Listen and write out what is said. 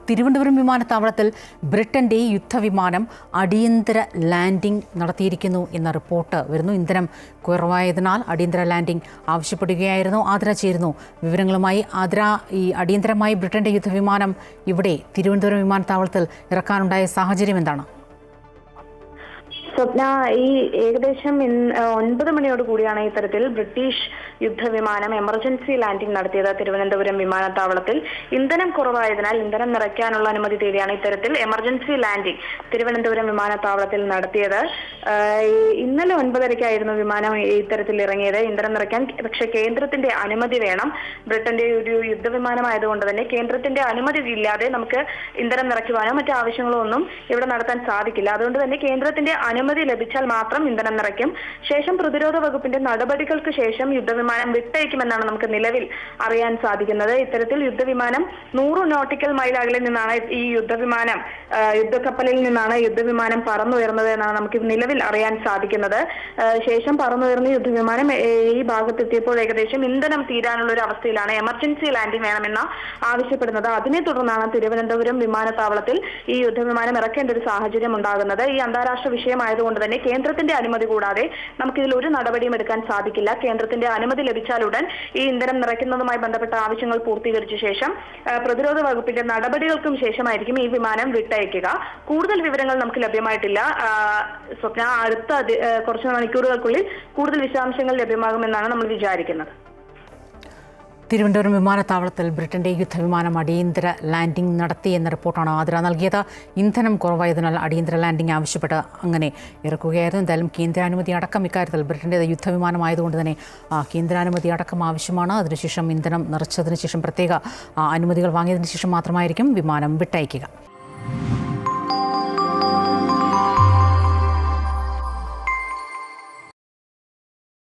തിരുവനന്തപുരം വിമാനത്താവളത്തിൽ ബ്രിട്ടന്റെ യുദ്ധവിമാനം അടിയന്തര ലാൻഡിംഗ് നടത്തിയിരിക്കുന്നു എന്ന റിപ്പോർട്ട് വരുന്നു. ഇന്ധനം കുറവായതിനാൽ അടിയന്തര ലാൻഡിംഗ് ആവശ്യപ്പെടുകയായിരുന്നു. ആതിര ചേരുന്നു വിവരങ്ങളുമായി. ആതിര, ഈ അടിയന്തരമായി ബ്രിട്ടന്റെ യുദ്ധവിമാനം ഇവിടെ തിരുവനന്തപുരം വിമാനത്താവളത്തിൽ ഇറക്കാനുണ്ടായ സാഹചര്യം എന്താണ്? സ്വപ്ന, ഈ ഏകദേശം 9 മണിയോട് കൂടിയാണ് ഇത്തരത്തിൽ ബ്രിട്ടീഷ് യുദ്ധവിമാനം എമർജൻസി ലാൻഡിംഗ് നടത്തിയത് തിരുവനന്തപുരം വിമാനത്താവളത്തിൽ. ഇന്ധനം കുറവായതിനാൽ ഇന്ധനം നിറയ്ക്കാനുള്ള അനുമതി തേടിയാണ് ഇത്തരത്തിൽ എമർജൻസി ലാൻഡിംഗ് തിരുവനന്തപുരം വിമാനത്താവളത്തിൽ നടത്തിയത്. ഇന്നലെ 9:30-ക്കായിരുന്നു വിമാനം ഇത്തരത്തിൽ ഇറങ്ങിയത്. ഇന്ധനം നിറയ്ക്കാൻ പക്ഷേ കേന്ദ്രത്തിന്റെ അനുമതി വേണം. ബ്രിട്ടന്റെ ഒരു യുദ്ധവിമാനമായതുകൊണ്ട് തന്നെ കേന്ദ്രത്തിന്റെ അനുമതി ഇല്ലാതെ നമുക്ക് ഇന്ധനം നിറയ്ക്കുവാനോ മറ്റു ആവശ്യങ്ങളോ ഒന്നും ഇവിടെ നടത്താൻ സാധിക്കില്ല. അതുകൊണ്ട് തന്നെ കേന്ദ്രത്തിന്റെ അനുമതി ലഭിച്ചാൽ മാത്രം ഇന്ധനം നിറയ്ക്കും. ശേഷം പ്രതിരോധ വകുപ്പിന്റെ നടപടികൾക്ക് ശേഷം യുദ്ധവിമാനം വിട്ടയക്കുമെന്നാണ് നമുക്ക് നിലവിൽ അറിയാൻ സാധിക്കുന്നത്. ഇത്തരത്തിൽ യുദ്ധവിമാനം 100 നോട്ടിക്കൽ മൈൽ അകലിൽ നിന്നാണ് ഈ യുദ്ധക്കപ്പലിൽ നിന്നാണ് യുദ്ധവിമാനം പറന്നുയർന്നത് എന്നാണ് നമുക്ക് നിലവിൽ അറിയാൻ സാധിക്കുന്നത്. ശേഷം പറന്നുയർന്ന യുദ്ധവിമാനം ഈ ഭാഗത്തെത്തിയപ്പോൾ ഏകദേശം ഇന്ധനം തീരാനുള്ള ഒരു അവസ്ഥയിലാണ് എമർജൻസി ലാൻഡിംഗ് വേണമെന്ന് ആവശ്യപ്പെടുന്നത്. അതിനെ തുടർന്നാണ് തിരുവനന്തപുരം വിമാനത്താവളത്തിൽ ഈ യുദ്ധവിമാനം ഇറക്കേണ്ട ഒരു സാഹചര്യം ഉണ്ടാകുന്നത്. ഈ അന്താരാഷ്ട്ര വിഷയമായതുകൊണ്ട് തന്നെ കേന്ദ്രത്തിന്റെ അനുമതി കൂടാതെ നമുക്കിതിൽ ഒരു നടപടിയും എടുക്കാൻ സാധിക്കില്ല. കേന്ദ്രത്തിന്റെ അനുമതി ലഭിച്ചാലുടൻ ഈ ഇന്ധനം നിറയ്ക്കുന്നതുമായി ബന്ധപ്പെട്ട ആവശ്യങ്ങൾ പൂർത്തീകരിച്ച ശേഷം പ്രതിരോധ വകുപ്പിന്റെ നടപടികൾക്കും ശേഷമായിരിക്കും ഈ വിമാനം വിട്ടയക്കുക. കൂടുതൽ വിവരങ്ങൾ നമുക്ക് ലഭ്യമായിട്ടില്ല സ്വപ്ന. അടുത്ത കുറച്ച് മണിക്കൂറുകൾക്കുള്ളിൽ കൂടുതൽ വിശദാംശങ്ങൾ ലഭ്യമാകുമെന്നാണ് നമ്മൾ വിചാരിക്കുന്നത്. തിരുവനന്തപുരം വിമാനത്താവളത്തിൽ ബ്രിട്ടന്റെ യുദ്ധവിമാനം അടിയന്തര ലാൻഡിംഗ് നടത്തി എന്ന റിപ്പോർട്ടാണ് ആതിര നൽകിയത്. ഇന്ധനം കുറവായതിനാൽ അടിയന്തര ലാൻഡിംഗ് ആവശ്യപ്പെട്ട് അങ്ങനെ ഇറക്കുകയായിരുന്നു. എന്തായാലും കേന്ദ്രാനുമതി അടക്കം ഇക്കാര്യത്തിൽ ബ്രിട്ടന്റെ യുദ്ധവിമാനമായതുകൊണ്ട് തന്നെ കേന്ദ്രാനുമതി അടക്കം ആവശ്യമാണ്. അതിനുശേഷം ഇന്ധനം നിറച്ചതിന് ശേഷം പ്രത്യേക അനുമതികൾ വാങ്ങിയതിനു ശേഷം മാത്രമായിരിക്കും വിമാനം വിട്ടയക്കുക.